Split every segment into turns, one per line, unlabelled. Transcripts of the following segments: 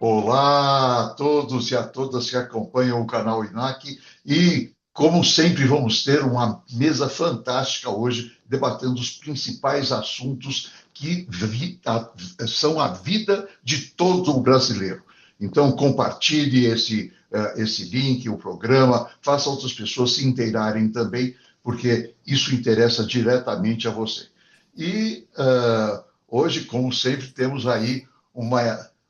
Olá a todos e a todas que acompanham o canal INAC e, como sempre, vamos ter uma mesa fantástica hoje, debatendo os principais assuntos que são a vida de todo o brasileiro. Então, compartilhe esse link, o programa, faça outras pessoas se inteirarem também, porque isso interessa diretamente a você. E hoje, como sempre, temos aí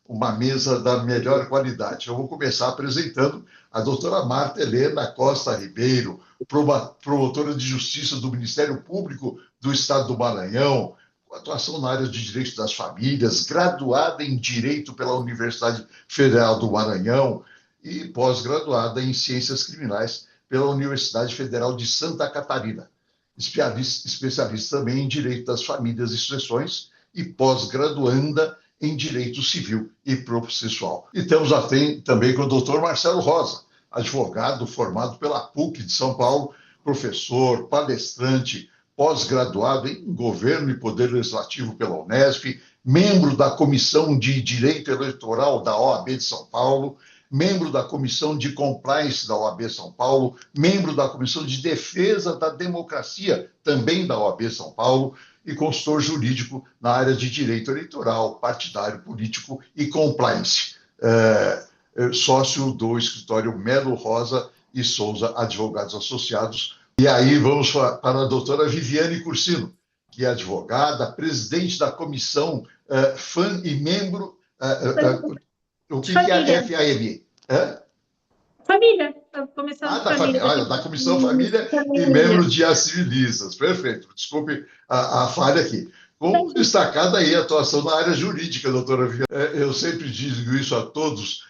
uma mesa da melhor qualidade. Eu vou começar apresentando a doutora Marta Helena Costa Ribeiro, promotora de justiça do Ministério Público do Estado do Maranhão, com atuação na área de direito das famílias, graduada em Direito pela Universidade Federal do Maranhão e pós-graduada em Ciências Criminais pela Universidade Federal de Santa Catarina. Especialista também em Direito das Famílias e Sucessões e pós-graduanda em Direito Civil e Processual. E temos também com o doutor Marcelo Rosa, advogado formado pela PUC de São Paulo, professor, palestrante, pós-graduado em Governo e Poder Legislativo pela Unesp, membro da Comissão de Direito Eleitoral da OAB de São Paulo, membro da Comissão de Compliance da OAB São Paulo, membro da Comissão de Defesa da Democracia, também da OAB São Paulo, e consultor jurídico na área de direito eleitoral, partidário, político e compliance. Sócio do escritório Melo Rosa e Souza Advogados Associados. E aí vamos para a doutora Viviane Cursino, que é advogada, presidente da comissão FAM e membro... o que é a FAM?
Família. Começando
da Comissão Família e membro de As Civilistas. Perfeito. Desculpe a falha aqui. Como destacada aí a atuação na área jurídica, doutora Viviane. Eu sempre digo isso a todos,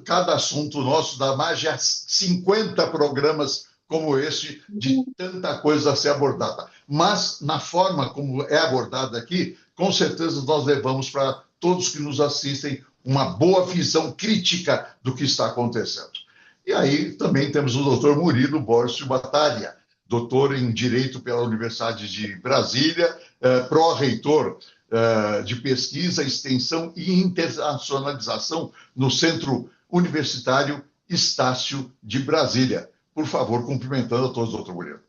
cada assunto nosso dá mais de 50 programas como este, de tanta coisa a ser abordada. Mas, na forma como é abordada aqui, com certeza nós levamos para todos que nos assistem uma boa visão crítica do que está acontecendo. E aí também temos o doutor Murilo Borges Batalha, doutor em Direito pela Universidade de Brasília, pró-reitor de Pesquisa, Extensão e Internacionalização no Centro Universitário Estácio de Brasília. Por favor, cumprimentando a todos, doutor Murilo.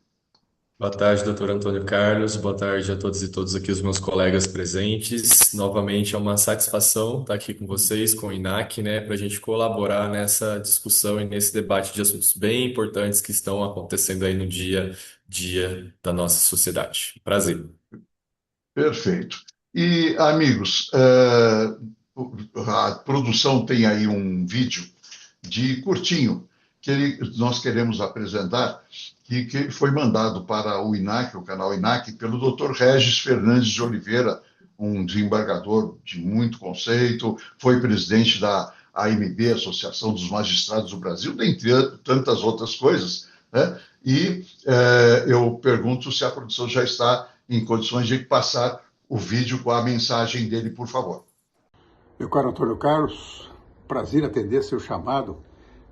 Boa tarde, doutor Antônio Carlos. Boa tarde a todos e todas aqui, os meus colegas presentes. Novamente é uma satisfação estar aqui com vocês, com o INAC, né, para a gente colaborar nessa discussão e nesse debate de assuntos bem importantes que estão acontecendo aí no dia a dia da nossa sociedade. Prazer.
Perfeito. E, amigos, a produção tem aí um vídeo de curtinho que nós queremos apresentar, que foi mandado para o INAC, o canal INAC, pelo Dr. Regis Fernandes de Oliveira, um desembargador de muito conceito, foi presidente da AMB, Associação dos Magistrados do Brasil, dentre tantas outras coisas, né? E eu pergunto se a produção já está em condições de passar o vídeo com a mensagem dele, por favor.
Meu caro Antônio Carlos, prazer atender seu chamado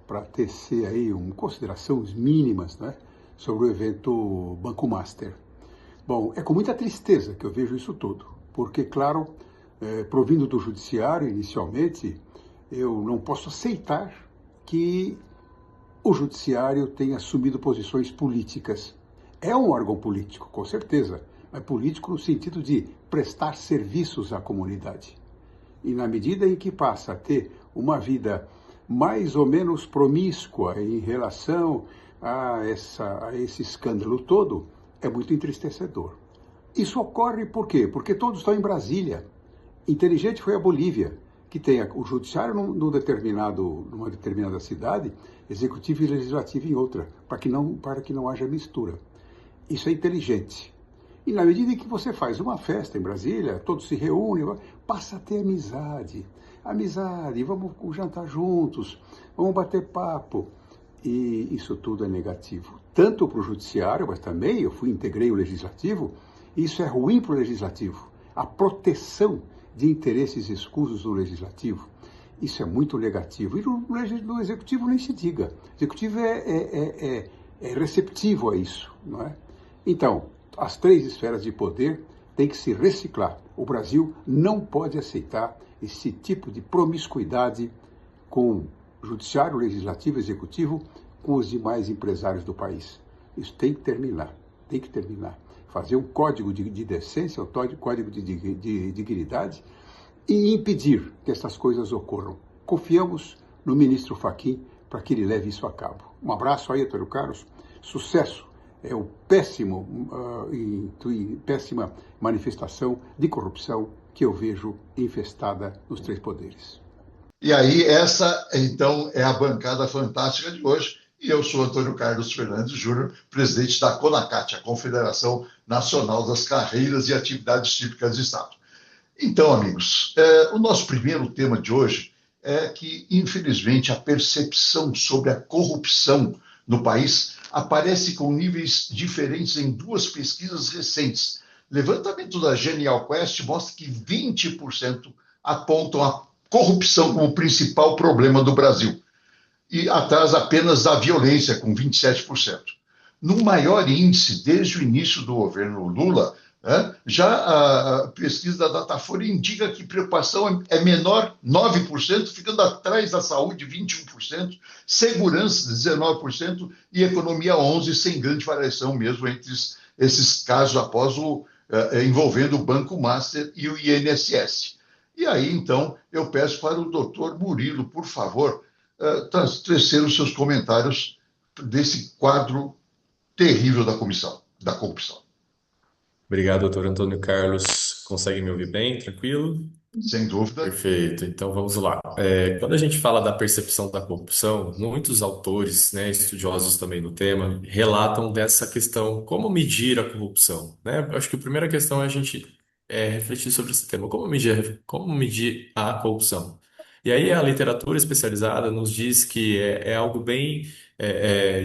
para tecer aí considerações mínimas, né, sobre o evento Banco Master. Bom, é com muita tristeza que eu vejo isso tudo, porque, claro, provindo do judiciário inicialmente, eu não posso aceitar que o judiciário tenha assumido posições políticas. É um órgão político, com certeza, mas político no sentido de prestar serviços à comunidade. E na medida em que passa a ter uma vida mais ou menos promíscua em relação a esse escândalo todo, é muito entristecedor. Isso ocorre por quê? Porque todos estão em Brasília. Inteligente foi a Bolívia, que tem o judiciário numa determinada cidade, executivo e legislativo em outra, para que não haja mistura. Isso é inteligente. E na medida em que você faz uma festa em Brasília, todos se reúnem, passa a ter amizade, vamos jantar juntos, vamos bater papo. E isso tudo é negativo, tanto para o judiciário, mas também integrei o legislativo, e isso é ruim para o legislativo. A proteção de interesses escusos do legislativo, isso é muito negativo. E no executivo nem se diga. O executivo é receptivo a isso, não é? Então, as três esferas de poder tem que se reciclar. O Brasil não pode aceitar esse tipo de promiscuidade com o judiciário, o legislativo, o executivo, com os demais empresários do país. Isso tem que terminar, tem que terminar. Fazer um código de decência, um código de dignidade e impedir que essas coisas ocorram. Confiamos no ministro Fachin para que ele leve isso a cabo. Um abraço aí, Antônio Carlos. Sucesso. É o péssima manifestação de corrupção que eu vejo infestada nos três poderes.
E aí, essa, então, é a bancada fantástica de hoje. E eu sou Antônio Carlos Fernandes Júnior, presidente da CONACAT, a Confederação Nacional das Carreiras e Atividades Típicas de Estado. Então, amigos, o nosso primeiro tema de hoje é que, infelizmente, a percepção sobre a corrupção no país aparece com níveis diferentes em duas pesquisas recentes. Levantamento da Genial Quest mostra que 20% apontam a corrupção como principal problema do Brasil, e atrás apenas da violência, com 27%. No maior índice, desde o início do governo Lula, já a pesquisa da Datafolha indica que preocupação é menor, 9%, ficando atrás da saúde, 21%, segurança, 19%, e economia, 11%, sem grande variação mesmo entre esses casos após envolvendo o Banco Master e o INSS. E aí, então, eu peço para o doutor Murilo, por favor, tecer os seus comentários desse quadro terrível da corrupção.
Obrigado, doutor Antônio Carlos. Consegue me ouvir bem? Tranquilo?
Sem dúvida.
Perfeito. Então vamos lá. Quando a gente fala da percepção da corrupção, muitos autores, né, estudiosos também do tema, relatam dessa questão, como medir a corrupção, né? Eu acho que a primeira questão é a gente refletir sobre esse tema, como medir a corrupção. E aí a literatura especializada nos diz que é algo bem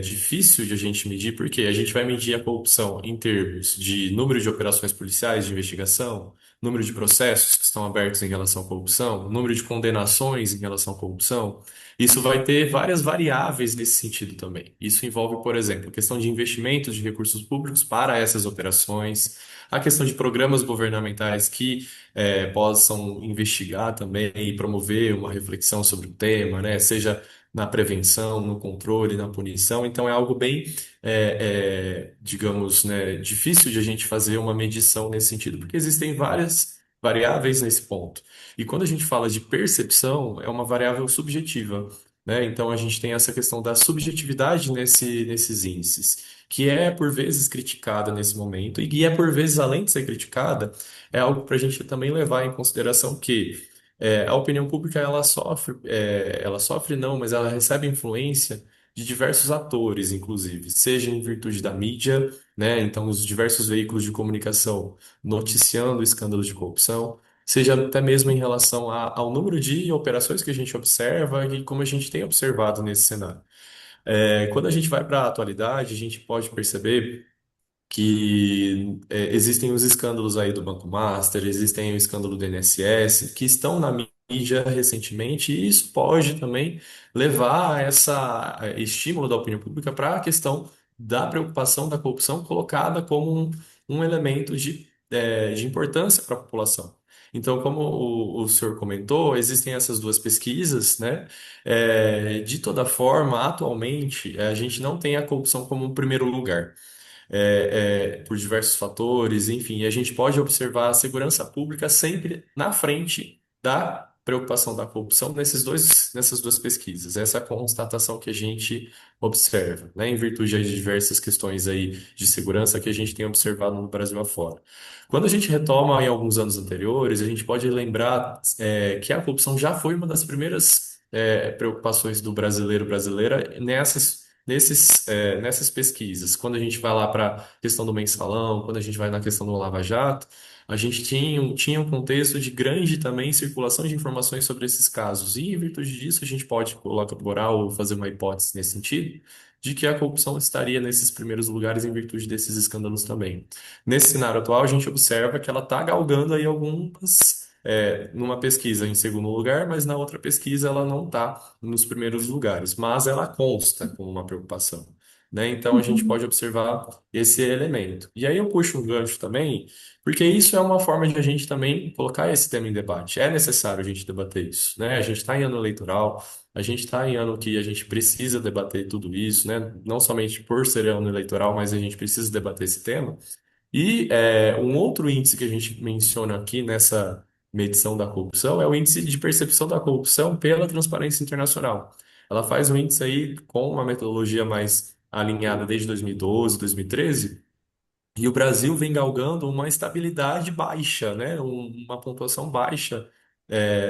difícil de a gente medir, porque a gente vai medir a corrupção em termos de número de operações policiais de investigação, número de processos que estão abertos em relação à corrupção, número de condenações em relação à corrupção. Isso vai ter várias variáveis nesse sentido também. Isso envolve, por exemplo, a questão de investimentos de recursos públicos para essas operações, a questão de programas governamentais que possam investigar também e promover uma reflexão sobre o tema, né? Seja na prevenção, no controle, na punição. Então é algo bem, digamos, né, difícil de a gente fazer uma medição nesse sentido, porque existem várias variáveis nesse ponto. E quando a gente fala de percepção, é uma variável subjetiva, né? Então a gente tem essa questão da subjetividade nesses índices, que é por vezes criticada nesse momento, e é por vezes, além de ser criticada, é algo para a gente também levar em consideração que a opinião pública ela sofre não, mas ela recebe influência de diversos atores, inclusive, seja em virtude da mídia, né? Então, os diversos veículos de comunicação noticiando escândalos de corrupção, seja até mesmo em relação ao número de operações que a gente observa e como a gente tem observado nesse cenário. Quando a gente vai para a atualidade, a gente pode perceber que existem os escândalos aí do Banco Master, existem o escândalo do INSS, que estão na mídia recentemente, e isso pode também levar a essa estímulo da opinião pública para a questão da preocupação da corrupção colocada como um elemento de importância para a população. Então, como o senhor comentou, existem essas duas pesquisas, né? De toda forma, atualmente, a gente não tem a corrupção como um primeiro lugar por diversos fatores, enfim, e a gente pode observar a segurança pública sempre na frente da preocupação da corrupção nessas duas pesquisas. Essa é a constatação que a gente observa, né, em virtude de diversas questões aí de segurança que a gente tem observado no Brasil afora. Quando a gente retoma em alguns anos anteriores, a gente pode lembrar que a corrupção já foi uma das primeiras preocupações do brasileiro brasileira nessas pesquisas. Quando a gente vai lá para a questão do mensalão, quando a gente vai na questão do Lava Jato, a gente tinha um contexto de grande também circulação de informações sobre esses casos. E, em virtude disso, a gente pode colaborar ou fazer uma hipótese nesse sentido, de que a corrupção estaria nesses primeiros lugares em virtude desses escândalos também. Nesse cenário atual, a gente observa que ela está galgando aí numa pesquisa em segundo lugar, mas na outra pesquisa ela não está nos primeiros lugares, mas ela consta com uma preocupação, né? Então a gente
Uhum.
pode observar esse elemento. E aí eu puxo um gancho também, porque isso é uma forma de a gente também colocar esse tema em debate. É necessário a gente debater isso, né? A gente está em ano eleitoral, a gente está em ano que a gente precisa debater tudo isso, né? Não somente por ser ano eleitoral, mas a gente precisa debater esse tema. E um outro índice que a gente menciona aqui nessa medição da corrupção é o índice de percepção da corrupção pela Transparência Internacional. Ela faz um índice aí com uma metodologia mais alinhada desde 2012, 2013, e o Brasil vem galgando uma estabilidade baixa, né? Uma pontuação baixa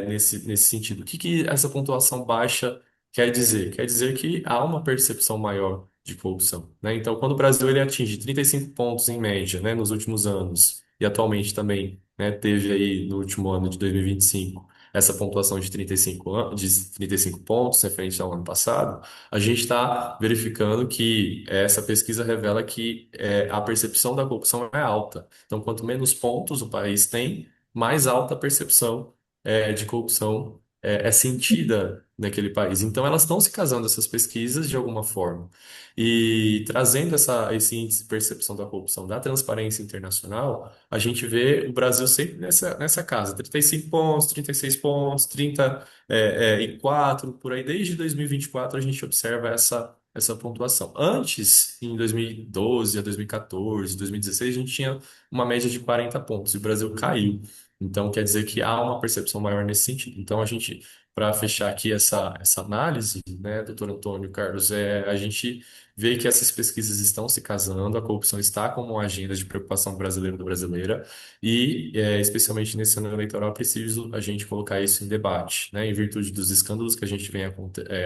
nesse sentido. O que que essa pontuação baixa quer dizer? Quer dizer que há uma percepção maior de corrupção, né? Então, quando o Brasil ele atinge 35 pontos em média, né, nos últimos anos, e atualmente também, né, teve aí no último ano de 2025 essa pontuação de 35 pontos referente ao ano passado, a gente está verificando que essa pesquisa revela que a percepção da corrupção é alta. Então, quanto menos pontos o país tem, mais alta a percepção de corrupção é sentida naquele país. Então, elas estão se casando, essas pesquisas, de alguma forma. E trazendo esse índice de percepção da corrupção da Transparência Internacional, a gente vê o Brasil sempre nessa casa: 35 pontos, 36 pontos, 34, por aí. Desde 2024 a gente observa essa pontuação. Antes, em 2012 a 2014, 2016, a gente tinha uma média de 40 pontos e o Brasil caiu. Então, quer dizer que há uma percepção maior nesse sentido. Então, para fechar aqui essa análise, né, doutor Antônio Carlos, a gente vê que essas pesquisas estão se casando, a corrupção está como uma agenda de preocupação brasileira do brasileira, e, especialmente nesse ano eleitoral, é preciso a gente colocar isso em debate, né, em virtude dos escândalos que a gente vem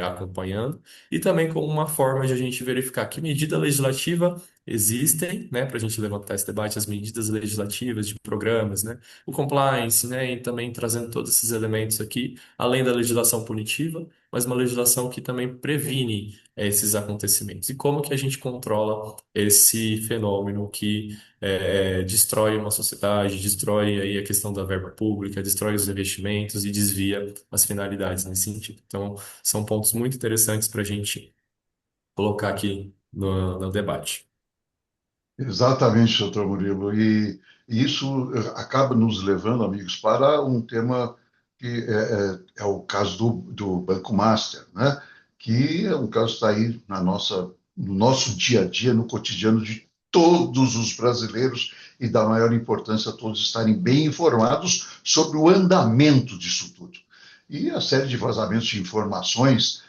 acompanhando, e também como uma forma de a gente verificar que medida legislativa existem, né, para a gente levantar esse debate, as medidas legislativas de programas, né, o compliance, né, e também trazendo todos esses elementos aqui, além da legislação punitiva, mas uma legislação que também previne esses acontecimentos. E como que a gente controla esse fenômeno que destrói uma sociedade, destrói aí a questão da verba pública, destrói os investimentos e desvia as finalidades nesse sentido. Então, são pontos muito interessantes para a gente colocar aqui no debate.
Exatamente, doutor Murilo. E isso acaba nos levando, amigos, para um tema que é o caso do Banco Master, né? Que é um caso que está aí no nosso dia a dia, no cotidiano de todos os brasileiros e da maior importância todos estarem bem informados sobre o andamento disso tudo. E a série de vazamentos de informações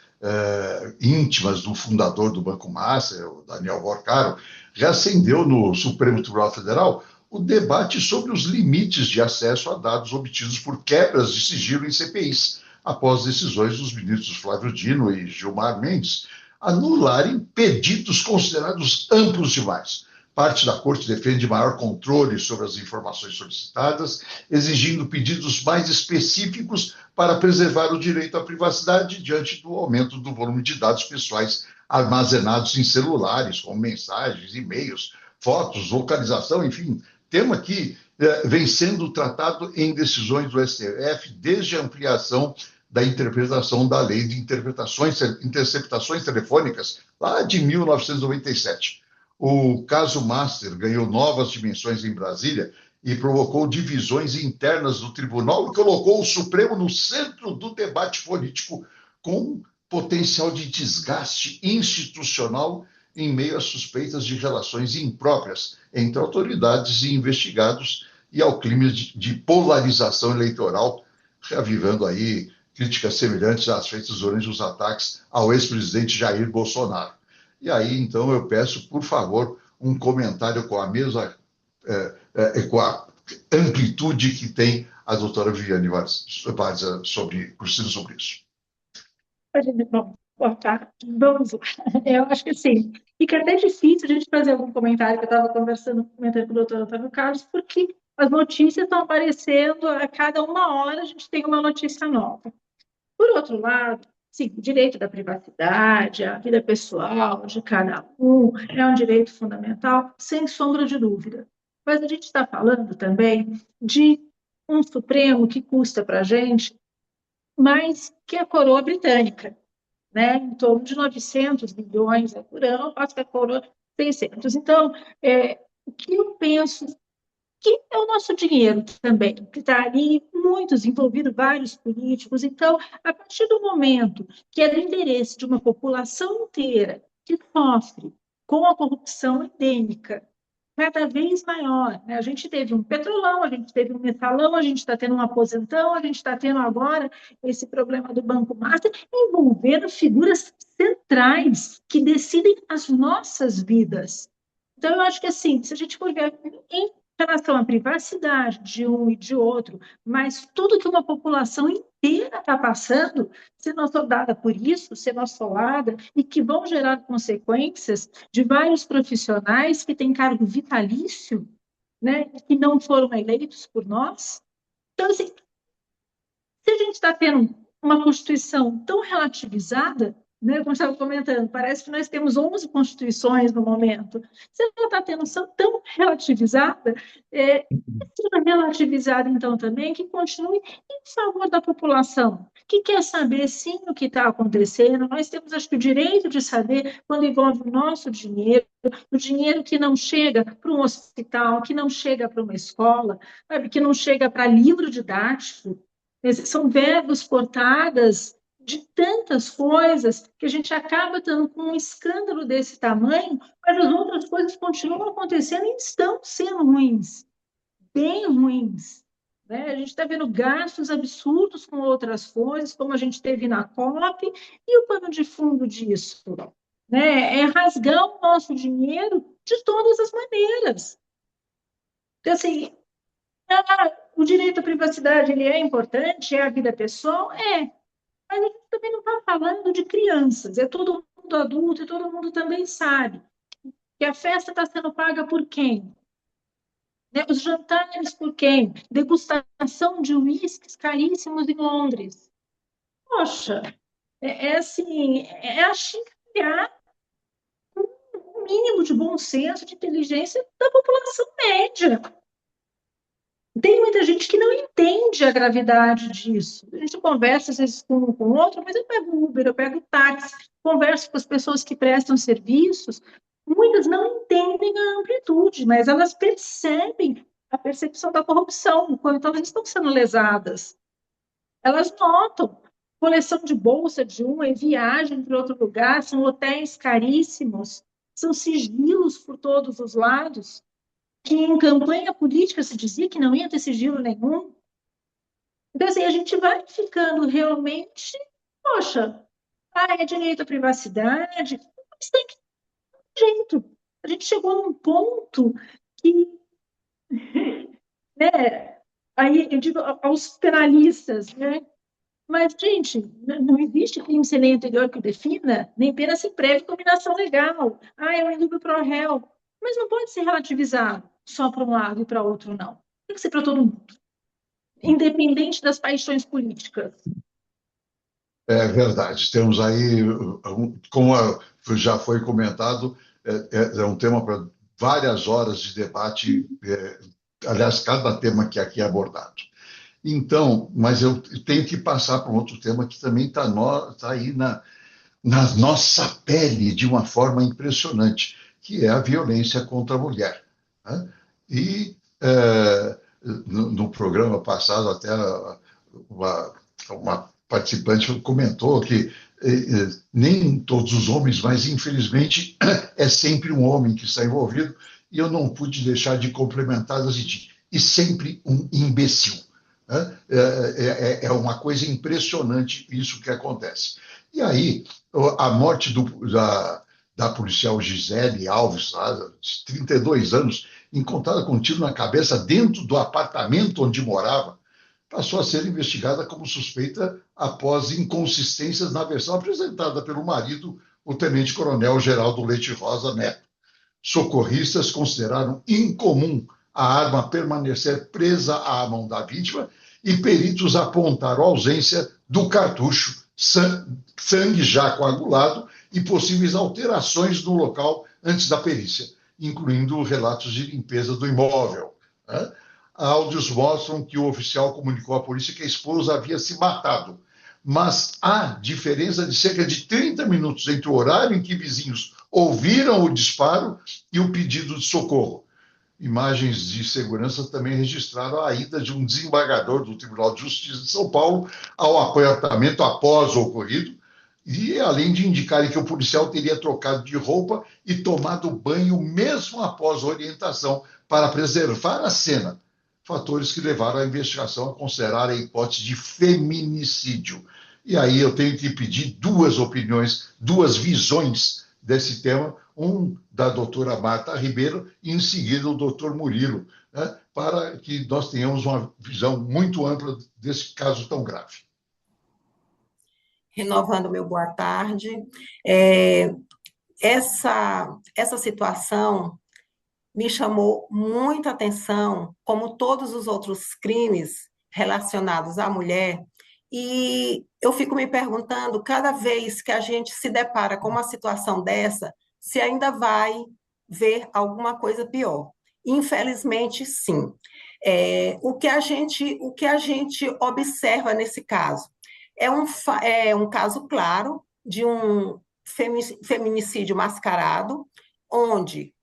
íntimas do fundador do Banco Master, o Daniel Porcaro, reacendeu no Supremo Tribunal Federal o debate sobre os limites de acesso a dados obtidos por quebras de sigilo em CPIs, após decisões dos ministros Flávio Dino e Gilmar Mendes anularem pedidos considerados amplos demais. Parte da corte defende maior controle sobre as informações solicitadas, exigindo pedidos mais específicos para preservar o direito à privacidade diante do aumento do volume de dados pessoais armazenados em celulares, como mensagens, e-mails, fotos, localização, enfim, tema que vem sendo tratado em decisões do STF desde a ampliação da interpretação da lei de interceptações telefônicas lá de 1997. O caso Master ganhou novas dimensões em Brasília e provocou divisões internas do tribunal e colocou o Supremo no centro do debate político, com potencial de desgaste institucional em meio a suspeitas de relações impróprias entre autoridades e investigados e ao clima de polarização eleitoral, reavivando aí críticas semelhantes às feitas durante os ataques ao ex-presidente Jair Bolsonaro. E aí, então, eu peço, por favor, um comentário com a mesma com a amplitude que tem a doutora Viviane Varza sobre isso.
Bom, boa tarde. Vamos lá. Eu acho que sim. Fica até difícil a gente fazer algum comentário, que eu estava comentando com o doutor Antônio Carlos, porque as notícias estão aparecendo a cada uma hora, a gente tem uma notícia nova. Por outro lado, sim, o direito da privacidade, a vida pessoal de cada um é um direito fundamental, sem sombra de dúvida. Mas a gente está falando também de um Supremo que custa para a gente mais que a coroa britânica. né? Em torno de 900 bilhões por ano, quase que a coroa 600. Então, o que eu penso que é o nosso dinheiro também, que está ali, muitos envolvidos, vários políticos. Então, a partir do momento que é do interesse de uma população inteira que sofre com a corrupção endêmica cada vez maior, né? A gente teve um petrolão, a gente teve um metalão, a gente está tendo um aposentão, a gente está tendo agora esse problema do Banco Master, envolvendo figuras centrais que decidem as nossas vidas. Então, eu acho que, assim, se a gente for ver em relação à privacidade de um e de outro, mas tudo que uma população inteira está passando, sendo assolada por isso, sendo assolada, e que vão gerar consequências de vários profissionais que têm cargo vitalício, né, que não foram eleitos por nós. Então, assim, se a gente está tendo uma Constituição tão relativizada, né, como eu estava comentando, parece que nós temos 11 constituições no momento. Se ela está tendo tão relativizada, seja relativizada, então, também, que continue em favor da população, que quer saber, sim, o que está acontecendo. Nós temos, acho que, o direito de saber quando envolve o nosso dinheiro, o dinheiro que não chega para um hospital, que não chega para uma escola, sabe, que não chega para livro didático. São verbos cortadas de tantas coisas que a gente acaba tendo com um escândalo desse tamanho, mas as outras coisas continuam acontecendo e estão sendo ruins, bem ruins. Né? A gente está vendo gastos absurdos com outras coisas, como a gente teve na COP, e o pano de fundo disso, né? É rasgar o nosso dinheiro de todas as maneiras. Então, assim, o direito à privacidade ele é importante, é a vida pessoal? É. Mas a gente também não está falando de crianças, é todo mundo adulto e todo mundo também sabe que a festa está sendo paga por quem? Né? Os jantares por quem? Degustação de uísques caríssimos em Londres. Poxa, assim, é achincalhar o mínimo de bom senso, de inteligência da população média. Tem muita gente que não entende a gravidade disso. A gente conversa, às vezes, com um com o outro, mas eu pego Uber, eu pego táxi, converso com as pessoas que prestam serviços. Muitas não entendem a amplitude, mas elas percebem a percepção da corrupção, o quanto elas estão sendo lesadas. Elas notam coleção de bolsa de uma e viagem para outro lugar, são hotéis caríssimos, são sigilos por todos os lados que em campanha política se dizia que não ia ter sigilo nenhum. Então, assim, a gente vai ficando realmente, poxa, é direito à privacidade, mas tem que ter jeito. A gente chegou num ponto que, né, aí eu digo aos penalistas, né, mas, gente, não existe crime sem lei anterior que o defina, nem pena sem prévia combinação legal. É um indúbio pro réu. Mas não pode ser relativizado só para um lado e para outro, não. Tem que ser para todo mundo, independente das paixões políticas.
É verdade. Temos aí, como já foi comentado, é um tema para várias horas de debate, aliás, cada tema que aqui é abordado. Então, mas eu tenho que passar para um outro tema que também está aí na nossa pele de uma forma impressionante, que é a violência contra a mulher. Né? E no programa passado, até uma participante comentou que nem todos os homens, mas infelizmente é sempre um homem que está envolvido, e eu não pude deixar de complementar e sempre um imbecil. É uma coisa impressionante isso que acontece. E aí, a morte da policial Gisele Alves, de 32 anos, encontrada com um tiro na cabeça dentro do apartamento onde morava, passou a ser investigada como suspeita após inconsistências na versão apresentada pelo marido, o tenente-coronel Geraldo Leite Rosa Neto. Socorristas consideraram incomum a arma permanecer presa à mão da vítima e peritos apontaram a ausência do cartucho, sangue já coagulado e possíveis alterações no local antes da perícia, incluindo relatos de limpeza do imóvel. Áudios mostram que o oficial comunicou à polícia que a esposa havia se matado, mas há diferença de cerca de 30 minutos entre o horário em que vizinhos ouviram o disparo e o pedido de socorro. Imagens de segurança também registraram a ida de um desembargador do Tribunal de Justiça de São Paulo ao apartamento após o ocorrido, e além de indicarem que o policial teria trocado de roupa e tomado banho mesmo após a orientação para preservar a cena. Fatores que levaram a investigação a considerar a hipótese de feminicídio. E aí eu tenho que pedir duas opiniões, duas visões desse tema, um da doutora Marta Ribeiro e em seguida o doutor Murilo, né, para que nós tenhamos uma visão muito ampla desse caso tão grave.
Renovando meu boa tarde, essa situação me chamou muita atenção, como todos os outros crimes relacionados à mulher, e eu fico me perguntando, cada vez que a gente se depara com uma situação dessa, se ainda vai ver alguma coisa pior. Infelizmente, sim. O que a gente observa nesse caso é um caso claro de um feminicídio mascarado, onde,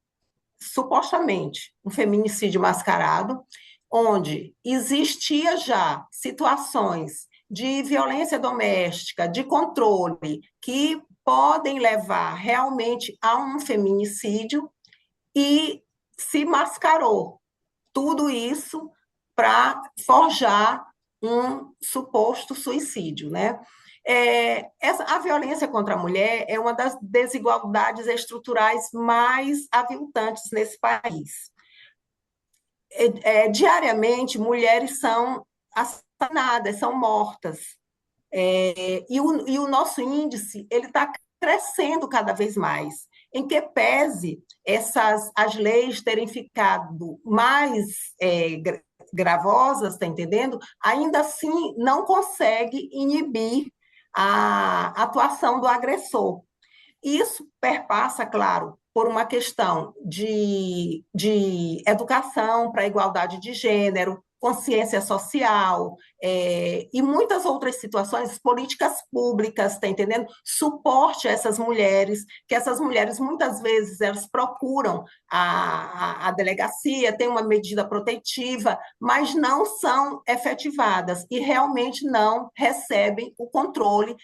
supostamente, um feminicídio mascarado, onde existia já situações de violência doméstica, de controle, que podem levar realmente a um feminicídio, e se mascarou tudo isso para forjar um suposto suicídio, né? A violência contra a mulher é uma das desigualdades estruturais mais aviltantes nesse país. Diariamente, mulheres são assassinadas, são mortas. E o nosso índice ele está crescendo cada vez mais, em que pese as leis terem ficado mais gravosas, está entendendo? Ainda assim, não consegue inibir a atuação do agressor. Isso perpassa, claro, por uma questão de educação para a igualdade de gênero, consciência social, e muitas outras situações, políticas públicas, está entendendo? Suporte a essas mulheres, que essas mulheres, muitas vezes, elas procuram a delegacia, tem uma medida protetiva, mas não são efetivadas e realmente não recebem o controle,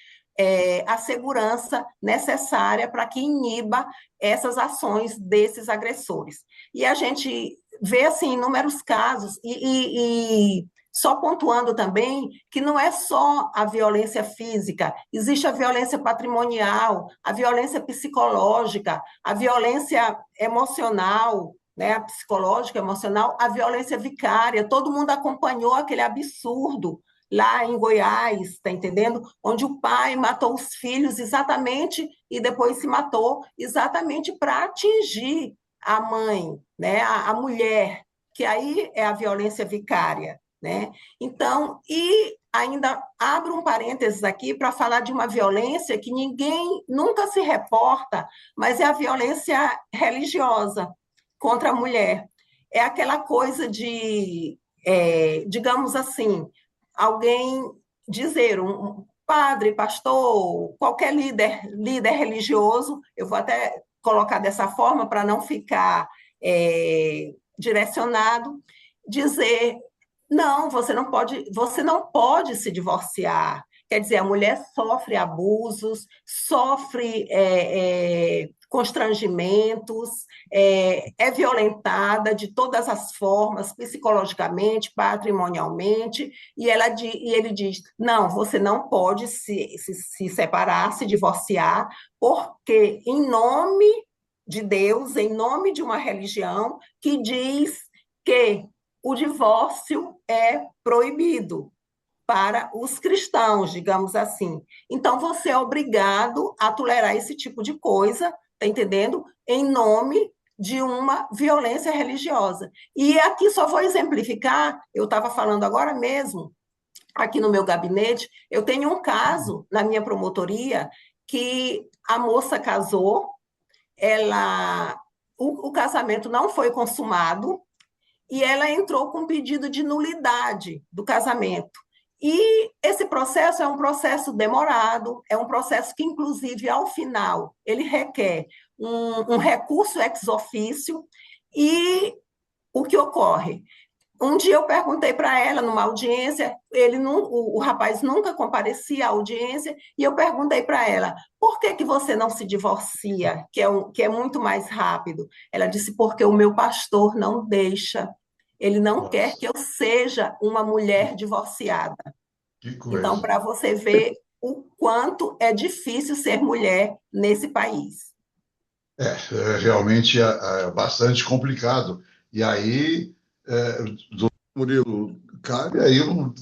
a segurança necessária para que iniba essas ações desses agressores. E a gente vê, assim, inúmeros casos, e só pontuando também que não é só a violência física, existe a violência patrimonial, a violência psicológica, a violência emocional, né, a psicológica, emocional, a violência vicária. Todo mundo acompanhou aquele absurdo lá em Goiás, está entendendo? Onde o pai matou os filhos exatamente, e depois se matou exatamente para atingir a mãe, né, a mulher, que aí é a violência vicária, né? Então, e ainda abro um parênteses aqui para falar de uma violência que ninguém nunca se reporta, mas é a violência religiosa contra a mulher. É aquela coisa de, digamos assim, alguém dizer, um padre, pastor, qualquer líder religioso, eu vou até colocar dessa forma para não ficar direcionado, dizer, não, você não pode se divorciar. Quer dizer, a mulher sofre abusos, sofre constrangimentos, é violentada de todas as formas, psicologicamente, patrimonialmente, e ele diz, não, você não pode se separar, se divorciar, porque em nome de Deus, em nome de uma religião que diz que o divórcio é proibido para os cristãos, digamos assim. Então, você é obrigado a tolerar esse tipo de coisa, está entendendo? Em nome de uma violência religiosa. E aqui só vou exemplificar, eu estava falando agora mesmo, aqui no meu gabinete, eu tenho um caso na minha promotoria que a moça casou, o casamento não foi consumado, e ela entrou com pedido de nulidade do casamento. E esse processo é um processo demorado, é um processo que, inclusive, ao final, ele requer um recurso ex officio, e o que ocorre? Um dia eu perguntei para ela numa audiência, o rapaz nunca comparecia à audiência, e eu perguntei para ela, por que que você não se divorcia, que é muito mais rápido? Ela disse, porque o meu pastor não deixa, ele não quer que
Nossa,
eu seja uma mulher divorciada.
que
Então,
coisa.
para você ver o quanto é difícil ser mulher nesse país.
Realmente é bastante complicado. E aí, doutor Murilo, cabe aí,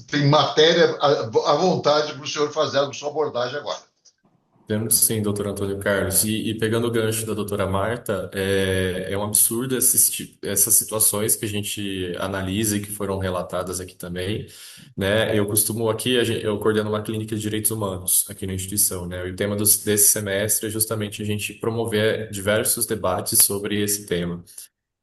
tem matéria à vontade para o senhor fazer a sua abordagem agora.
Temos sim, doutor Antônio Carlos. E pegando o gancho da doutora Marta, é um absurdo essas situações que a gente analisa e que foram relatadas aqui também, né? Eu costumo aqui, eu coordeno uma clínica de direitos humanos aqui na instituição, né? E o tema desse semestre é justamente a gente promover diversos debates sobre esse tema.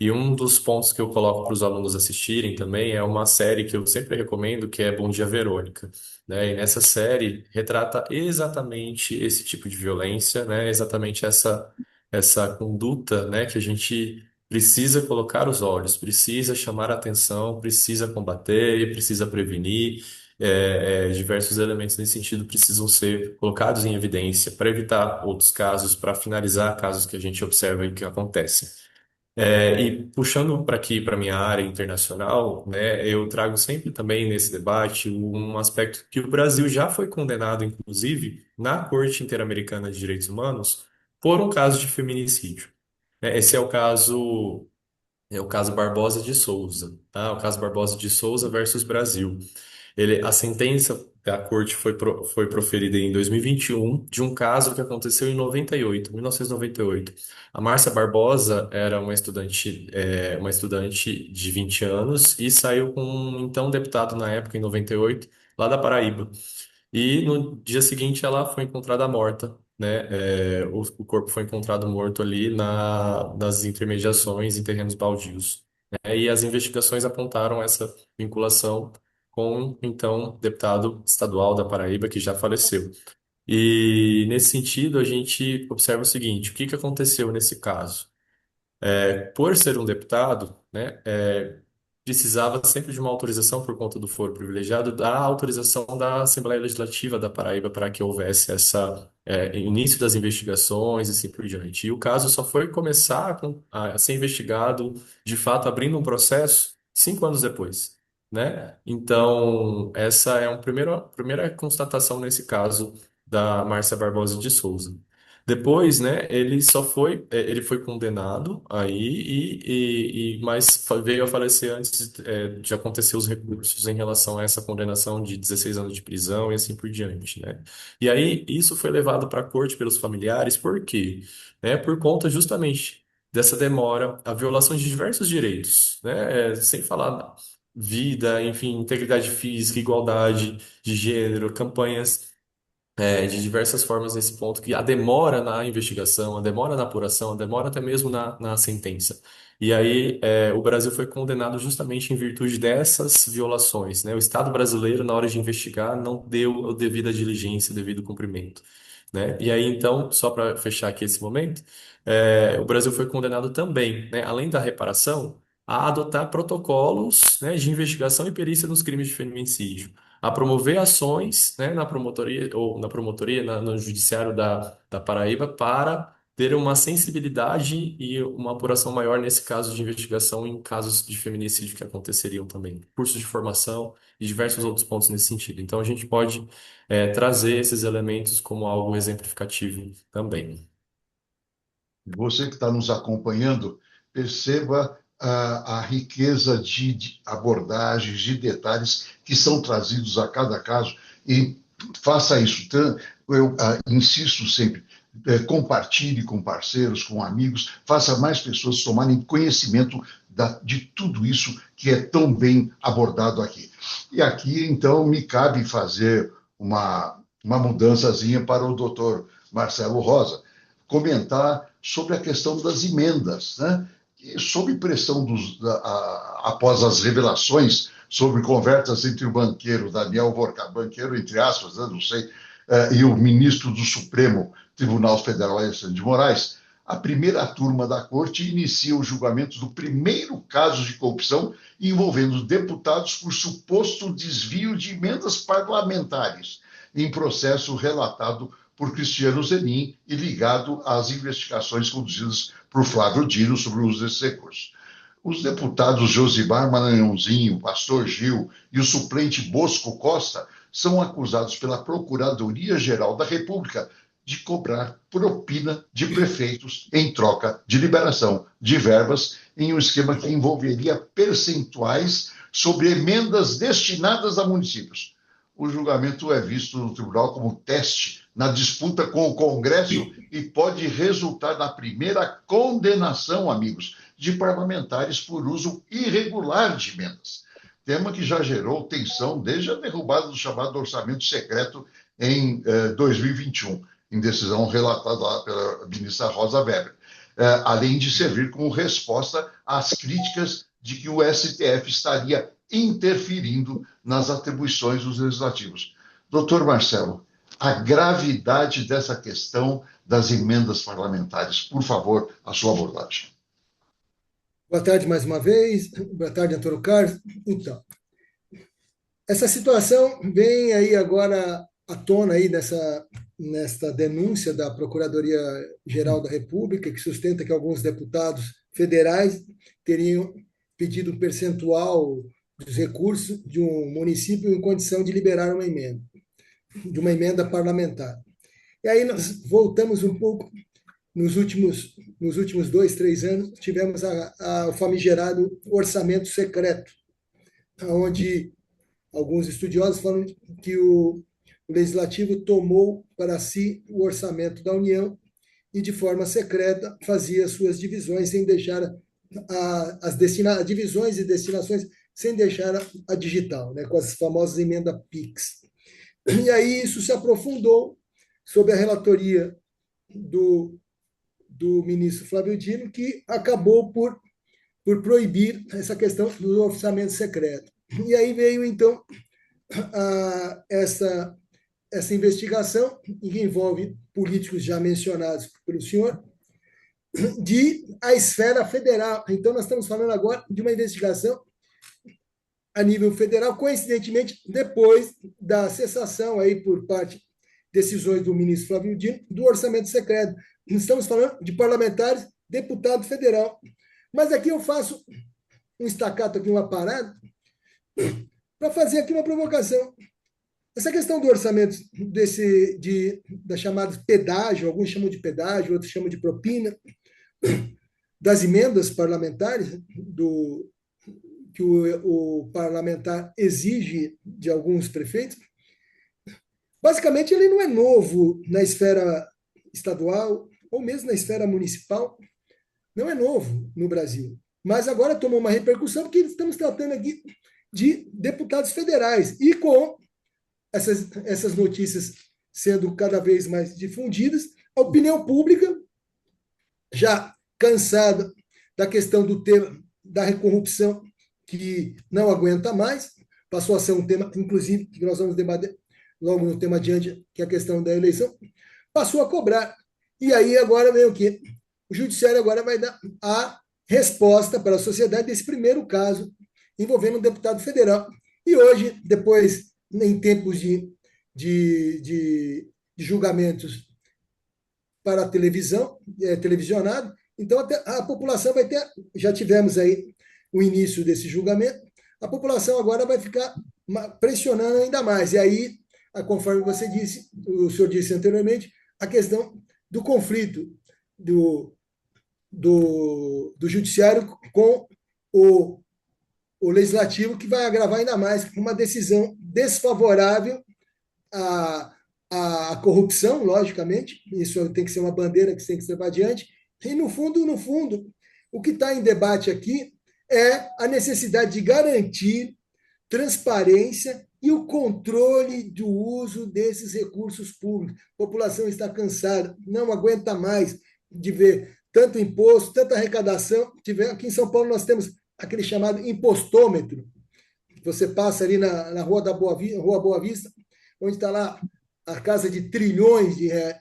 E um dos pontos que eu coloco para os alunos assistirem também é uma série que eu sempre recomendo, que é Bom Dia, Verônica, né? E nessa série retrata exatamente esse tipo de violência, né? Exatamente essa conduta, né? Que a gente precisa colocar os olhos, precisa chamar a atenção, precisa combater e precisa prevenir. Diversos elementos nesse sentido precisam ser colocados em evidência para evitar outros casos, para finalizar casos que a gente observa e que acontecem. E puxando para aqui, para minha área internacional, né, eu trago sempre também nesse debate um aspecto que o Brasil já foi condenado, inclusive, na Corte Interamericana de Direitos Humanos, por um caso de feminicídio. Esse é o caso Barbosa de Souza, tá? O caso Barbosa de Souza versus Brasil. A sentença da corte foi proferida em 2021 de um caso que aconteceu em 1998. A Márcia Barbosa era uma estudante de 20 anos e saiu com um então deputado na época, em 98, lá da Paraíba. E no dia seguinte ela foi encontrada morta, né? O corpo foi encontrado morto ali nas intermediações em terrenos baldios, né? E as investigações apontaram essa vinculação com o então deputado estadual da Paraíba que já faleceu. E nesse sentido a gente observa o seguinte: o que que aconteceu nesse caso? Por ser um deputado, né, precisava sempre de uma autorização por conta do foro privilegiado, da autorização da Assembleia Legislativa da Paraíba para que houvesse início das investigações e assim por diante. E o caso só foi começar a ser investigado, de fato, abrindo um processo 5 anos depois, né? Então, essa é uma primeira constatação nesse caso da Márcia Barbosa de Souza. Depois, né, ele foi condenado aí mas veio a falecer antes, de acontecer os recursos em relação a essa condenação de 16 anos de prisão e assim por diante, né? E aí isso foi levado para a corte pelos familiares, por quê? Por conta justamente dessa demora, a violação de diversos direitos, né? Sem falar vida, enfim, integridade física, igualdade de gênero, campanhas de diversas formas nesse ponto, que a demora na investigação, a demora na apuração, a demora até mesmo na sentença. E aí, o Brasil foi condenado justamente em virtude dessas violações, né? O Estado brasileiro, na hora de investigar, não deu a devida diligência, o devido cumprimento, né? E aí, então, só para fechar aqui esse momento, o Brasil foi condenado também, né, além da reparação, a adotar protocolos, né, de investigação e perícia nos crimes de feminicídio, a promover ações, né, na promotoria ou na promotoria, no judiciário da Paraíba para ter uma sensibilidade e uma apuração maior nesse caso de investigação em casos de feminicídio que aconteceriam também, cursos de formação e diversos outros pontos nesse sentido. Então a gente pode trazer esses elementos como algo exemplificativo também.
Você que está nos acompanhando, perceba a riqueza de abordagens, de detalhes que são trazidos a cada caso e faça isso. Então, eu insisto sempre, compartilhe com parceiros, com amigos, faça mais pessoas tomarem conhecimento de tudo isso que é tão bem abordado aqui. E aqui, então, me cabe fazer uma mudançazinha para o doutor Marcelo Rosa, comentar sobre a questão das emendas, né? E sob pressão após as revelações sobre conversas entre o banqueiro Daniel Vorcapé, banqueiro entre aspas, não sei, e o ministro do Supremo Tribunal Federal, Alexandre de Moraes, a primeira turma da corte inicia o julgamento do primeiro caso de corrupção envolvendo deputados por suposto desvio de emendas parlamentares, em processo relatado por Cristiano Zanin e ligado às investigações conduzidas por Flávio Dino sobre o uso desses recursos. Os deputados Josimar Maranhãozinho, Pastor Gil e o suplente Bosco Costa são acusados pela Procuradoria-Geral da República de cobrar propina de prefeitos em troca de liberação de verbas em um esquema que envolveria percentuais sobre emendas destinadas a municípios. O julgamento é visto no tribunal como teste na disputa com o Congresso e pode resultar na primeira condenação, amigos, de parlamentares por uso irregular de emendas. Tema que já gerou tensão desde a derrubada do chamado orçamento secreto em 2021, em decisão relatada lá pela ministra Rosa Weber, além de servir como resposta às críticas de que o STF estaria interferindo nas atribuições dos legislativos. Doutor Marcelo, a gravidade dessa questão das emendas parlamentares, por favor, a sua abordagem.
Boa tarde mais uma vez. Boa tarde, Antônio Carlos. Então, essa situação vem aí agora à tona aí nesta denúncia da Procuradoria-Geral da República, que sustenta que alguns deputados federais teriam pedido um percentual dos recursos de um município em condição de liberar de uma emenda parlamentar. E aí nós voltamos um pouco, nos últimos 2, 3 anos, tivemos o famigerado orçamento secreto, onde alguns estudiosos falam que o Legislativo tomou para si o orçamento da União e, de forma secreta, fazia suas divisões sem deixar divisões e destinações sem deixar a digital, né, com as famosas emendas PIX. E aí isso se aprofundou sob a relatoria do ministro Flávio Dino, que acabou por proibir essa questão do orçamento secreto. E aí veio, então, essa investigação, que envolve políticos já mencionados pelo senhor, a esfera federal. Então, nós estamos falando agora de uma investigação a nível federal, coincidentemente, depois da cessação aí por parte decisões do ministro Flávio Dino do orçamento secreto. Estamos falando de parlamentares, deputado federal. Mas aqui eu faço um estacato, aqui uma parada, para fazer aqui uma provocação. Essa questão do orçamento da chamada pedágio, alguns chamam de pedágio, outros chamam de propina, das emendas parlamentares, que o parlamentar exige de alguns prefeitos, basicamente ele não é novo na esfera estadual ou mesmo na esfera municipal, não é novo no Brasil. Mas agora tomou uma repercussão porque estamos tratando aqui de deputados federais e com essas notícias sendo cada vez mais difundidas, a opinião pública, já cansada da questão do tema da corrupção, que não aguenta mais, passou a ser um tema, inclusive, que nós vamos debater logo no tema adiante, que é a questão da eleição, passou a cobrar. E aí agora vem o quê? O judiciário agora vai dar a resposta para a sociedade desse primeiro caso envolvendo um deputado federal. E hoje, depois, em tempos de julgamentos para a televisão, televisionado, então a população vai ter, já tivemos aí o início desse julgamento, a população agora vai ficar pressionando ainda mais. E aí, conforme você disse, o senhor disse anteriormente, a questão do conflito do judiciário com o legislativo, que vai agravar ainda mais uma decisão desfavorável à corrupção, logicamente, isso tem que ser uma bandeira que tem que ser para adiante, e no fundo, o que está em debate aqui é a necessidade de garantir transparência e o controle do uso desses recursos públicos. A população está cansada, não aguenta mais de ver tanto imposto, tanta arrecadação. Aqui em São Paulo nós temos aquele chamado impostômetro, você passa ali na Rua Rua Boa Vista, onde está lá a casa de trilhões de reais,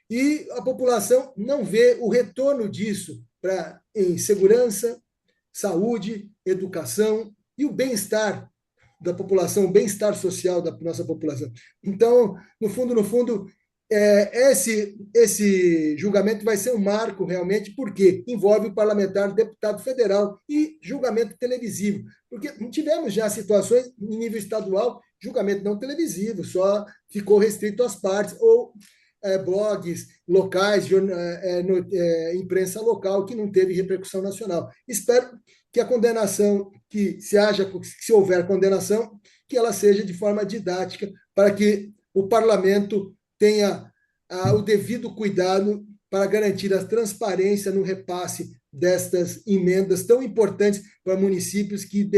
e a população não vê o retorno disso em segurança, saúde, educação e o bem-estar da população, o bem-estar social da nossa população. Então, no fundo, esse julgamento vai ser um marco realmente, porque envolve o parlamentar, deputado federal e julgamento televisivo. Porque tivemos já situações em nível estadual, julgamento não televisivo, só ficou restrito às partes, ou blogs locais, imprensa local, que não teve repercussão nacional. Espero que a condenação, se houver condenação, que ela seja de forma didática, para que o parlamento tenha o devido cuidado para garantir a transparência no repasse destas emendas tão importantes para municípios que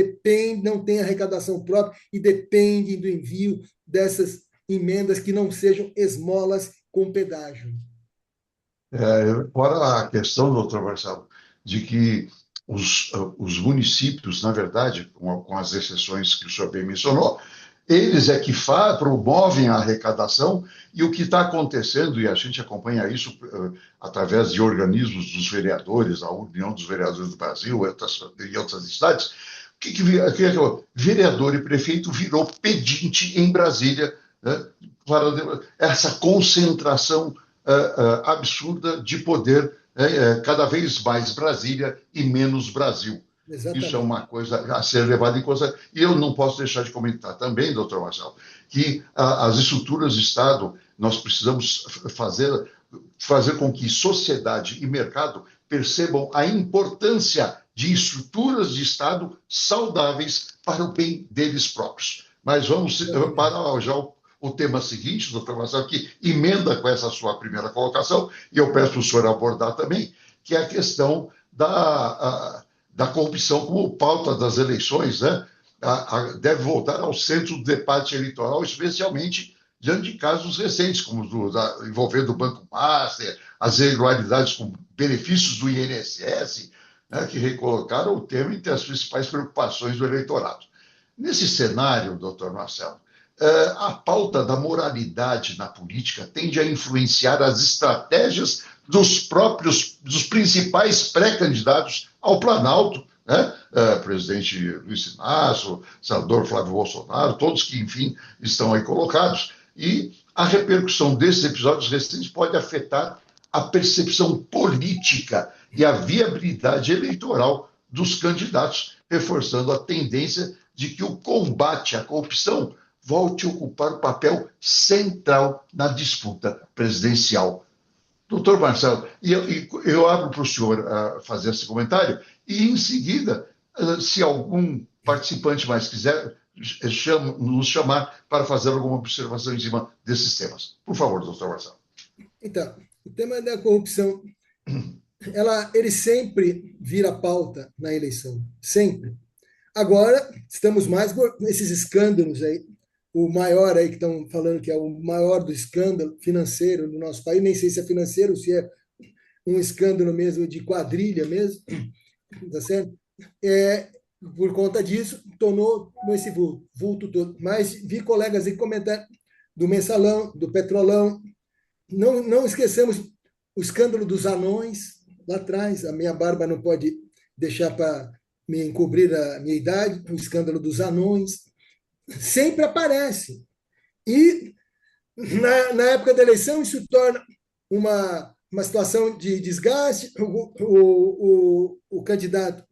não têm arrecadação própria e dependem do envio dessas emendas que não sejam esmolas com pedágio.
Fora a questão, doutor Marcelo, de que os municípios, na verdade, com as exceções que o senhor bem mencionou, eles é que promovem a arrecadação, e o que está acontecendo, e a gente acompanha isso através de organismos dos vereadores, a União dos Vereadores do Brasil e outras entidades, vereador e prefeito virou pedinte em Brasília, né, para essa concentração absurda de poder, cada vez mais Brasília e menos Brasil. Exatamente. Isso é uma coisa a ser levada em consideração. E eu não posso deixar de comentar também, doutor Marcelo, que as estruturas de Estado, nós precisamos fazer com que sociedade e mercado percebam a importância de estruturas de Estado saudáveis para o bem deles próprios. Mas vamos para já o tema seguinte, doutor Marcelo, que emenda com essa sua primeira colocação, e eu peço para o senhor abordar também, que é a questão da corrupção como pauta das eleições, né? Deve voltar ao centro do debate eleitoral, especialmente diante de casos recentes, como envolvendo o Banco Master, as irregularidades com benefícios do INSS, né, que recolocaram o tema entre as principais preocupações do eleitorado. Nesse cenário, doutor Marcelo, a pauta da moralidade na política tende a influenciar as estratégias dos principais pré-candidatos ao Planalto, né? Presidente Luiz Inácio, senador Flávio Bolsonaro, todos que, enfim, estão aí colocados. E a repercussão desses episódios recentes pode afetar a percepção política e a viabilidade eleitoral dos candidatos, reforçando a tendência de que o combate à corrupção volte a ocupar o papel central na disputa presidencial. Doutor Marcelo, eu abro para o senhor fazer esse comentário, e em seguida, se algum participante mais quiser nos chamar para fazer alguma observação em cima desses temas. Por favor, doutor Marcelo.
Então, o tema da corrupção, ele sempre vira pauta na eleição, sempre. Agora, estamos mais nesses escândalos aí, o maior aí que estão falando que é o maior do escândalo financeiro no nosso país, nem sei se é financeiro, se é um escândalo mesmo de quadrilha mesmo, tá certo? Por conta disso, tornou esse vulto todo. Mas vi colegas aí comentar do mensalão, do petrolão, não esqueçamos o escândalo dos anões, lá atrás, a minha barba não pode deixar para me encobrir a minha idade, o escândalo dos anões, sempre aparece. E, na época da eleição, isso torna uma situação de desgaste. O candidato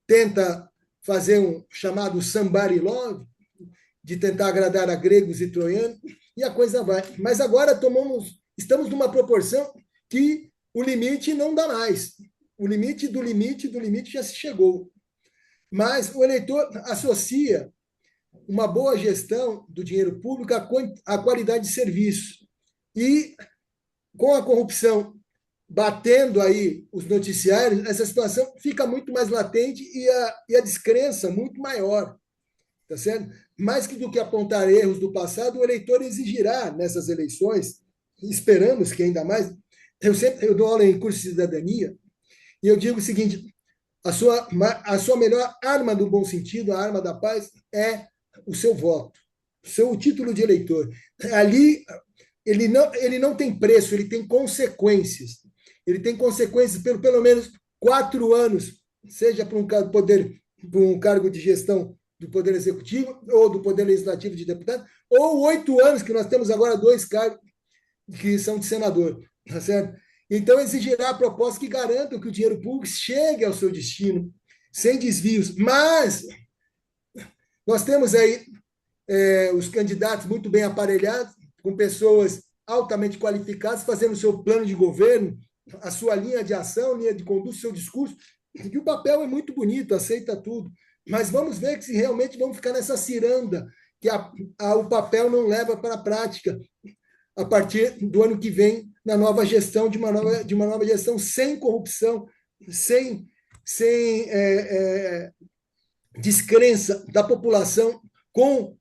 tenta fazer um chamado somebody love, de tentar agradar a gregos e troianos, e a coisa vai. Mas agora estamos numa proporção que o limite não dá mais. O limite do limite já se chegou. Mas o eleitor associa uma boa gestão do dinheiro público à qualidade de serviço. E com a corrupção batendo aí os noticiários, essa situação fica muito mais latente e a descrença muito maior. Tá certo? Mais do que apontar erros do passado, o eleitor exigirá nessas eleições, esperamos que ainda mais. Eu dou aula em curso de cidadania, e eu digo o seguinte: a sua melhor arma do bom sentido, a arma da paz, é o seu voto, o título de eleitor. Ali, ele não tem preço, ele tem consequências. Ele tem consequências pelo menos 4 anos, seja para um cargo de gestão do Poder Executivo ou do Poder Legislativo de deputado, ou 8 anos, que nós temos agora 2 cargos que são de senador, tá certo? Então, exigirá propostas que garantam que o dinheiro público chegue ao seu destino, sem desvios. Mas nós temos aí os candidatos muito bem aparelhados, com pessoas altamente qualificadas, fazendo o seu plano de governo, a sua linha de ação, linha de conduta, seu discurso, e o papel é muito bonito, aceita tudo. Mas vamos ver que se realmente vamos ficar nessa ciranda, que o papel não leva para a prática, a partir do ano que vem, na nova gestão, de uma nova gestão sem corrupção, sem descrença da população com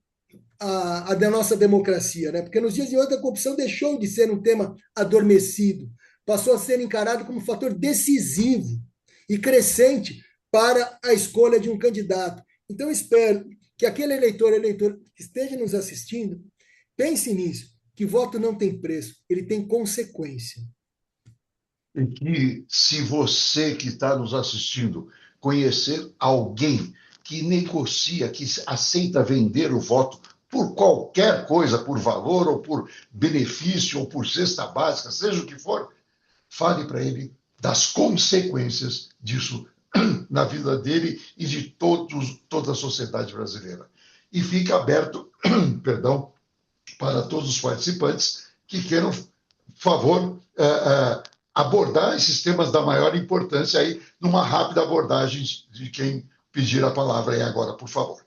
da nossa democracia, né? Porque nos dias de hoje a corrupção deixou de ser um tema adormecido, passou a ser encarado como um fator decisivo e crescente para a escolha de um candidato. Então, espero que aquele eleitor que esteja nos assistindo pense nisso, que voto não tem preço, ele tem consequência.
E que, se você que está nos assistindo conhecer alguém que negocia, que aceita vender o voto por qualquer coisa, por valor ou por benefício ou por cesta básica, seja o que for, fale para ele das consequências disso na vida dele e de toda a sociedade brasileira. E fica aberto, perdão, para todos os participantes que queiram, por favor, abordar esses temas da maior importância aí, numa rápida abordagem de quem pedir a palavra aí agora, por favor.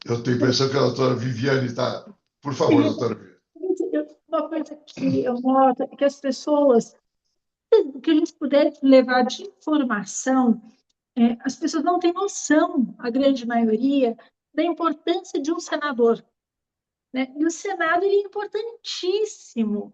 Eu tenho a impressão que a doutora Viviane está... Por favor, doutora Viviane.
Uma coisa que eu noto é que as pessoas, o que a gente puder levar de informação, as pessoas não têm noção, a grande maioria, da importância de um senador, né? E o Senado ele é importantíssimo.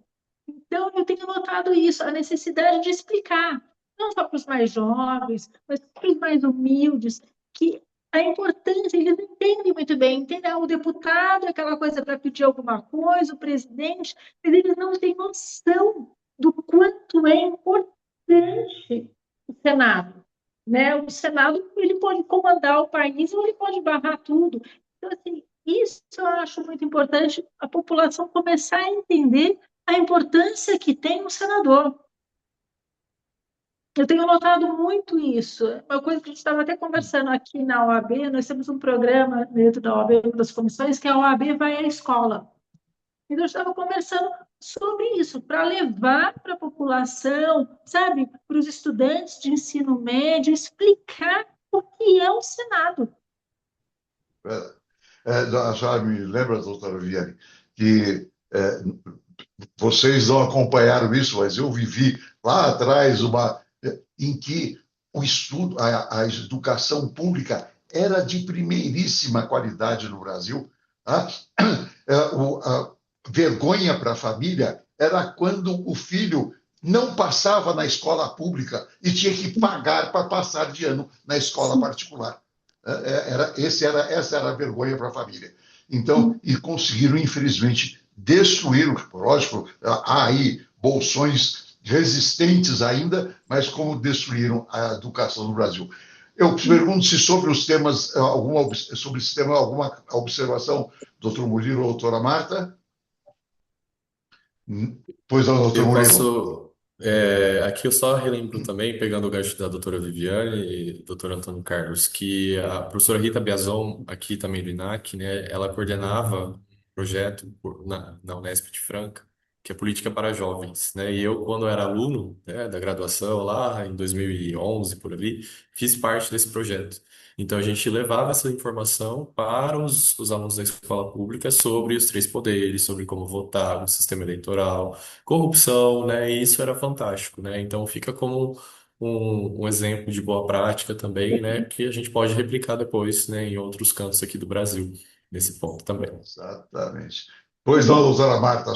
Então, eu tenho notado isso, a necessidade de explicar, não só para os mais jovens, mas para os mais humildes, que a importância, eles não entendem muito bem, entendem? O deputado é aquela coisa para pedir alguma coisa, o presidente, mas eles não têm noção do quanto é importante o Senado, né? O Senado, ele pode comandar o país ou ele pode barrar tudo. Então, assim, isso eu acho muito importante, a população começar a entender a importância que tem um senador. Eu tenho notado muito isso. Uma coisa que a gente estava até conversando aqui na OAB, nós temos um programa dentro da OAB, das comissões, que a OAB vai à escola. Então, eu estava conversando sobre isso, para levar para a população, sabe, para os estudantes de ensino médio, explicar o que é o Senado.
A senhora me lembra, doutora Viviane, que vocês não acompanharam isso, mas eu vivi lá atrás em que o estudo, a educação pública era de primeiríssima qualidade no Brasil. A vergonha para a família era quando o filho não passava na escola pública e tinha que pagar para passar de ano na escola particular. Essa era a vergonha para a família. Então, e conseguiram, infelizmente, destruir, lógico, há aí bolsões resistentes ainda, mas como destruíram a educação no Brasil. Eu pergunto se sobre os temas, sobre esse tema, alguma observação, doutor Murilo ou doutora Marta? Pois não, doutor
Eu
Murilo.
posso. Aqui eu só relembro também, pegando o gancho da doutora Viviane e doutor Antônio Carlos, que a professora Rita Biazon, aqui também do INAC, né, ela coordenava um projeto na Unesp de Franca, que é Política para Jovens, né, e eu, quando era aluno, né, da graduação, lá em 2011, por ali, fiz parte desse projeto. Então, a gente levava essa informação para os alunos da escola pública sobre os três poderes, sobre como votar no sistema eleitoral, corrupção, né? E isso era fantástico, né? Então fica como um exemplo de boa prática também, né? Que a gente pode replicar depois, né? Em outros cantos aqui do Brasil, nesse ponto também.
Exatamente. Pois não, doutora Marta, a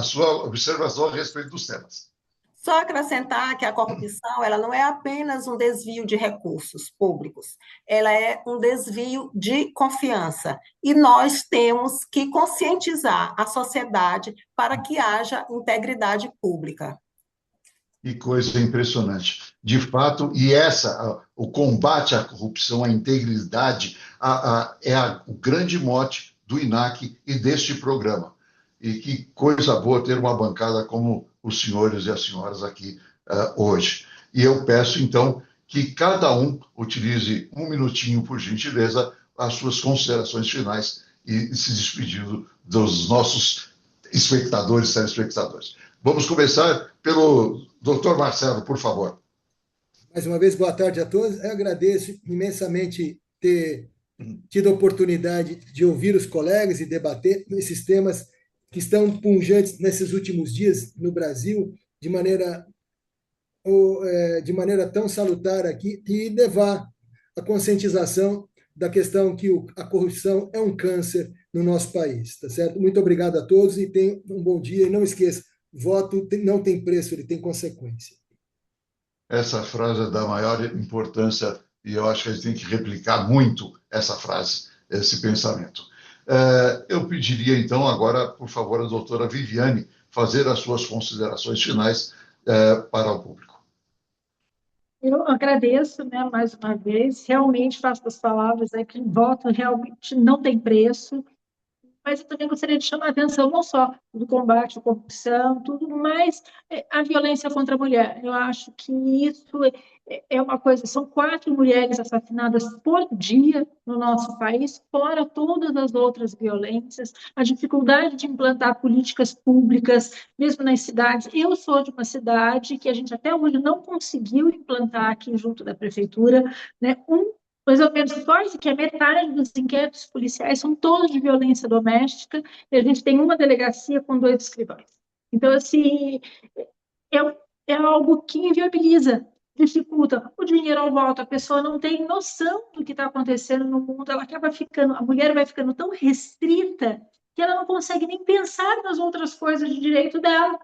sua observação a respeito dos temas.
Só acrescentar que a corrupção ela não é apenas um desvio de recursos públicos, ela é um desvio de confiança. E nós temos que conscientizar a sociedade para que haja integridade pública.
Que coisa impressionante. De fato, o combate à corrupção, à integridade, o grande mote do INAC e deste programa. E que coisa boa ter uma bancada como os senhores e as senhoras aqui hoje. E eu peço, então, que cada um utilize um minutinho, por gentileza, as suas considerações finais e se despedindo dos nossos espectadores e telespectadores. Vamos começar pelo doutor Marcelo, por favor.
Mais uma vez, boa tarde a todos. Eu agradeço imensamente ter tido a oportunidade de ouvir os colegas e debater esses temas que estão punjantes nesses últimos dias no Brasil, de maneira tão salutar aqui, e levar a conscientização da questão que a corrupção é um câncer no nosso país, tá certo? Muito obrigado a todos e tenham um bom dia. E não esqueça, voto não tem preço, ele tem consequência.
Essa frase é da maior importância e eu acho que a gente tem que replicar muito essa frase, esse pensamento. Eu pediria, então, agora, por favor, a doutora Viviane fazer as suas considerações finais para o público.
Eu agradeço, né, mais uma vez, realmente faço as palavras que o voto realmente não tem preço, mas eu também gostaria de chamar a atenção não só do combate à corrupção, tudo, mas a violência contra a mulher. Eu acho que isso é uma coisa, são 4 mulheres assassinadas por dia no nosso país, fora todas as outras violências, a dificuldade de implantar políticas públicas, mesmo nas cidades. Eu sou de uma cidade que a gente até hoje não conseguiu implantar aqui junto da prefeitura, né, mais ou menos quase que a metade dos inquéritos policiais são todos de violência doméstica, e a gente tem uma delegacia com 2 escrivães. Então, assim, é algo que inviabiliza, dificulta. O dinheiro ao volta, a pessoa não tem noção do que está acontecendo no mundo, ela acaba ficando, a mulher vai ficando tão restrita que ela não consegue nem pensar nas outras coisas de direito dela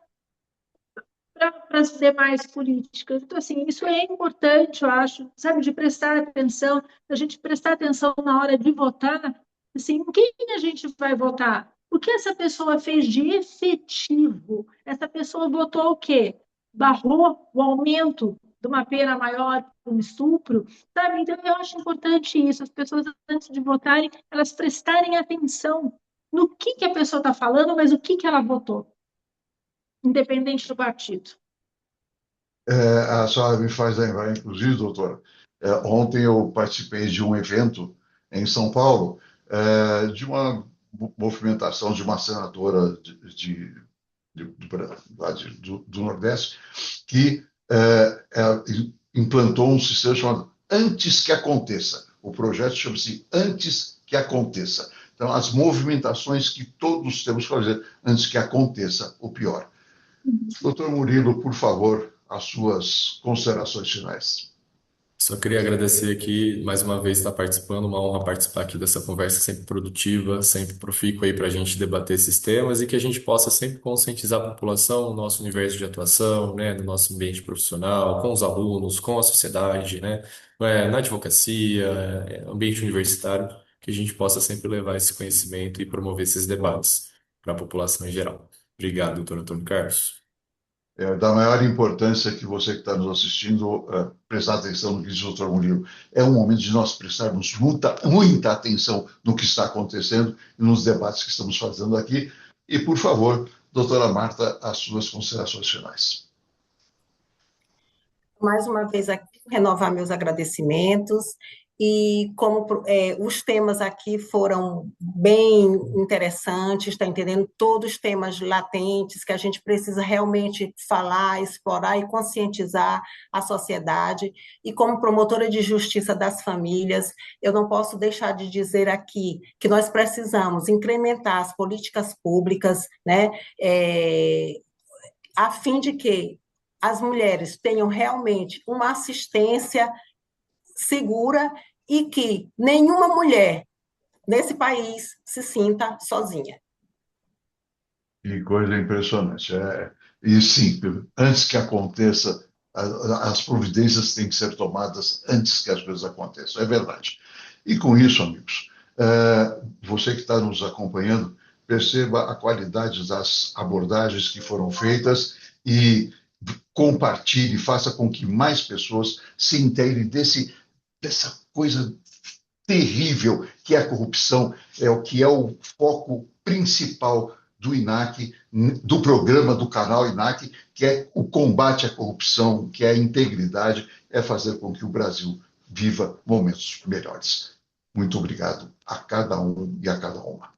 para as demais políticas. Então, assim, isso é importante, eu acho, sabe, de prestar atenção, a gente prestar atenção na hora de votar, assim, em quem a gente vai votar? O que essa pessoa fez de efetivo? Essa pessoa votou o quê? Barrou o aumento de uma pena maior para um estupro, sabe? Então, eu acho importante isso, as pessoas, antes de votarem, elas prestarem atenção no que a pessoa está falando, mas o que ela votou, independente do partido.
A senhora me faz lembrar, inclusive, doutora, ontem eu participei de um evento em São Paulo, de uma movimentação de uma senadora do Nordeste, que implantou um sistema chamado Antes que Aconteça. O projeto chama-se Antes que Aconteça. Então, as movimentações que todos temos que fazer antes que aconteça o pior. Doutor Murilo, por favor, as suas considerações finais.
Só queria agradecer aqui, mais uma vez, estar participando, uma honra participar aqui dessa conversa sempre produtiva, sempre profícua aí para a gente debater esses temas e que a gente possa sempre conscientizar a população no nosso universo de atuação, né, no nosso ambiente profissional, com os alunos, com a sociedade, né, na advocacia, ambiente universitário, que a gente possa sempre levar esse conhecimento e promover esses debates para a população em geral. Obrigado, doutor Antônio Carlos.
Da maior importância que você que está nos assistindo prestar atenção no que diz o doutor Murilo. É um momento de nós prestarmos muita atenção no que está acontecendo e nos debates que estamos fazendo aqui. E, por favor, doutora Marta, as suas considerações finais.
Mais uma vez aqui, renovar meus agradecimentos. E como os temas aqui foram bem interessantes, está entendendo? Todos os temas latentes que a gente precisa realmente falar, explorar e conscientizar a sociedade. E como promotora de justiça das famílias, eu não posso deixar de dizer aqui que nós precisamos incrementar as políticas públicas, né, a fim de que as mulheres tenham realmente uma assistência segura e que nenhuma mulher nesse país se sinta sozinha.
Que coisa impressionante. E sim, antes que aconteça, as providências têm que ser tomadas antes que as coisas aconteçam. É verdade. E com isso, amigos, você que está nos acompanhando, perceba a qualidade das abordagens que foram feitas e compartilhe, faça com que mais pessoas se inteirem dessa coisa terrível que é a corrupção, é o que é o foco principal do INAC, do programa do canal INAC, que é o combate à corrupção, que é a integridade, é fazer com que o Brasil viva momentos melhores. Muito obrigado a cada um e a cada uma.